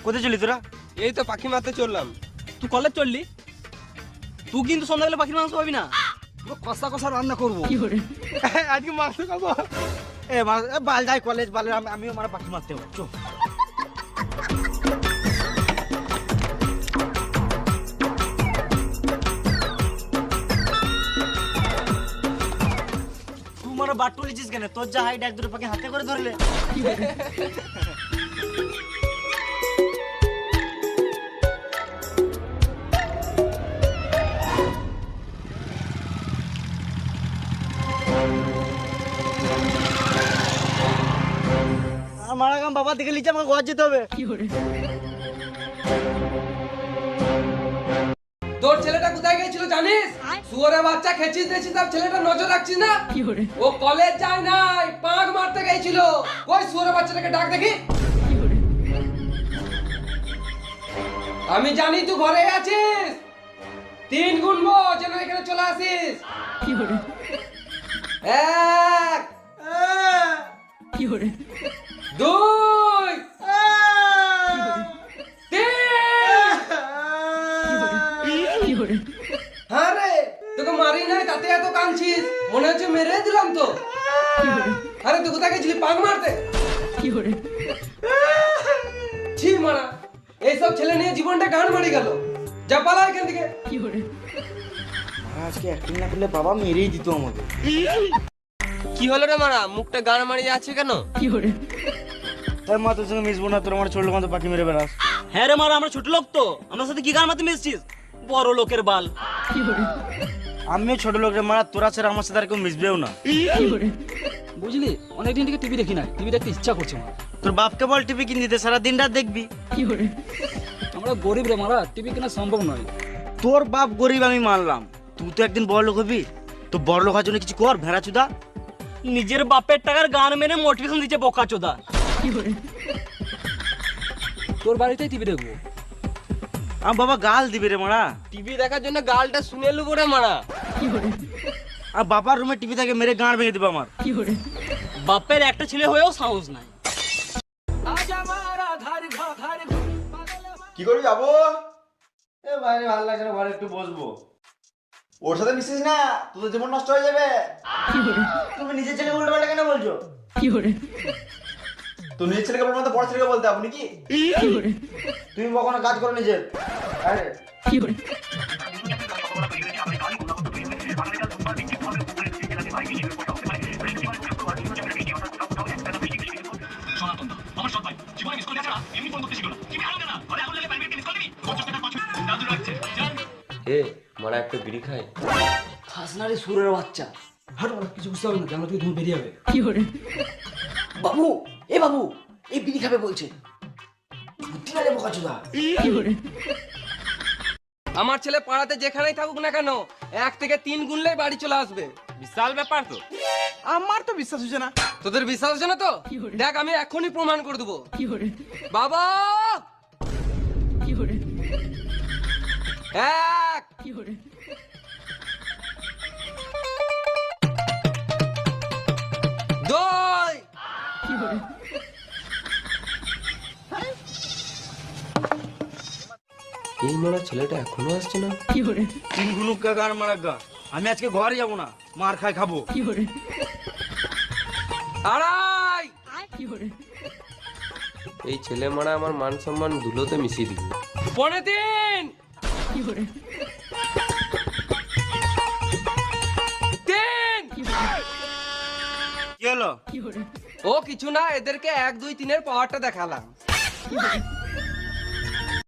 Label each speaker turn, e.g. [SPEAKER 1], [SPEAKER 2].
[SPEAKER 1] কোথায় চলি তোরা?
[SPEAKER 2] এই তো পাখি মারতে চললাম।
[SPEAKER 3] তুই কলেজ চললি? তুই কিন্তু সন্ধ্যাবেলা পাখির মাংস পাবি না।
[SPEAKER 1] কষা কষা রান্না করবো
[SPEAKER 2] আজকে মাংস খাবো।
[SPEAKER 1] বাল যাই কলেজ বালে আমিও মানে পাখি মারতে হবে। চো তুই মানে বাট্টু লিছিস কেন? তোর যা হাইট এক দুটো পাখি হাতে করে ধরলে। আমার গাম বাবা দেখে লিচে আমাকে ঘর যেতে হবে।
[SPEAKER 2] তোর ছেলেটা কোথায় গেছিল জানিস? শুয়োরের বাচ্চা খেছিস দেখছিস, আর ছেলেটা নজর রাখছিস না? ও কলেজ যায় নাই, পাঁক মারতে গেছিল। ওই শুয়োরের বাচ্চাটাকে ডাক দেখি। আমি জানি তুই ঘরে আছিস। 3 গুনবো যেন এখানে চলে আসিস। 1 2 3। হ্যাঁ রে, তোকে মারি নাই তাতে এত কাঁদছিস, মনে হচ্ছে মেরে দিলাম তো। আরে তুই কোথায় গেছিলি পাক মারতে? ছি মারা, এইসব ছেলে নিয়ে জীবনটা গান মারি গেল। যা পালা এখান থেকে।
[SPEAKER 1] আজকে অ্যাক্টিং না করলে বাবা মেরেই দিত আমাকে।
[SPEAKER 2] কি হলো রে মারা, মুখটা গান মারি যাচ্ছে কেন?
[SPEAKER 1] তাই মা তোর সঙ্গে মিশবো না, তোর আমার ছোট মতো পাখি মেরে বেড়াস।
[SPEAKER 3] হ্যাঁ রে মারা, আমরা ছোট লোক তো, আমার সাথে কি গান মারতে মিশছিস? বড় লোকের বাল।
[SPEAKER 1] আমিও ছোট লোকের মারা, তোরা ছাড়া আমার সাথে আর কেউ মিশবেও না।
[SPEAKER 3] বুঝলি, অনেকদিন থেকে টিভি দেখি না, টিভি দেখতে ইচ্ছা করছে আমার।
[SPEAKER 1] তোর বাপকে বল টিভি কিনে দিতে, সারা দিন রাত দেখবি।
[SPEAKER 3] আমরা গরিব রে মারা, টিভি কেনা সম্ভব নয়।
[SPEAKER 1] তোর বাপ গরিব আমি মানলাম, তুই তো একদিন বড় লোক হবি। তো বড় লোক হওয়ার জন্য কিছু কর, ভেড়া চুদা।
[SPEAKER 3] নিজের বাপের টাকার গান মেনে মোটিভেশন দিচ্ছে বোকা চোদা। তোর বাড়িতেই টিভি দেখবো।
[SPEAKER 1] আমার বাবা গাল দিবে রে মারা।
[SPEAKER 2] টিভি দেখার জন্য গালটা শুনে লুবো রে মারা।
[SPEAKER 1] আর বাবার রুমে টিভি থাকে, মেরে গাঁড় ভেঙে দিবে আমার।
[SPEAKER 3] বাপের একটা ছেলে হয়েও সাহস নাই।
[SPEAKER 4] কি করবি যাবো?
[SPEAKER 1] এ বাইরে ভালো লাগছে না, ঘরে একটু বসবো।
[SPEAKER 4] ওর সাথে মিশিস না, তোদের জীবন নষ্ট হয়ে যাবে।
[SPEAKER 1] তুমি নিজের ছেলে উল্টো পাল্টা কেন বলছো?
[SPEAKER 4] তো নিজের ছেলেকে বলবো না তো বড় ছেলেকে বলতে আপনি কি?
[SPEAKER 1] তুমি কখনো কাজ করো নিজের? আরে
[SPEAKER 2] এ মারা একটা বিড়ি খাই।
[SPEAKER 3] খাস না রে সুরের বাচ্চা। হাট মারা, কিছু বুঝতে হবে না, জানলা থেকে ধুম বেরিয়ে যাবে।
[SPEAKER 1] বাবু, এ বাবু, এই বিড়ি খাবে বলছে। বুদ্ধি না রে বোকা চোদা।
[SPEAKER 2] আমার ছেলে পাড়াতে যেখানেই থাকুক না কেন, 1 থেকে 3 গুনলেই বাড়ি চলে আসবে। বিশাল ব্যাপার তো।
[SPEAKER 4] আমার তো বিশ্বাস হচ্ছে না।
[SPEAKER 2] তোদের বিশ্বাস হচ্ছে না তো? দেখ আমি এখনই প্রমাণ করে দেবো। বাবা 1 2 এই মারা ছেলেটা এখনো আসছে না।
[SPEAKER 1] তিন গুনুকা গান মারা গা। আমি আজকে ঘরে যাবো না, মার খাই খাবো।
[SPEAKER 2] আড়াই এই ছেলে মারা আমার মান সম্মান ধুলোতে মিশিয়ে দিল। 3.5 3
[SPEAKER 1] কি হলো?
[SPEAKER 2] ও কিছু না, এদেরকে 1 2 3 এর পাওয়ারটা দেখালাম।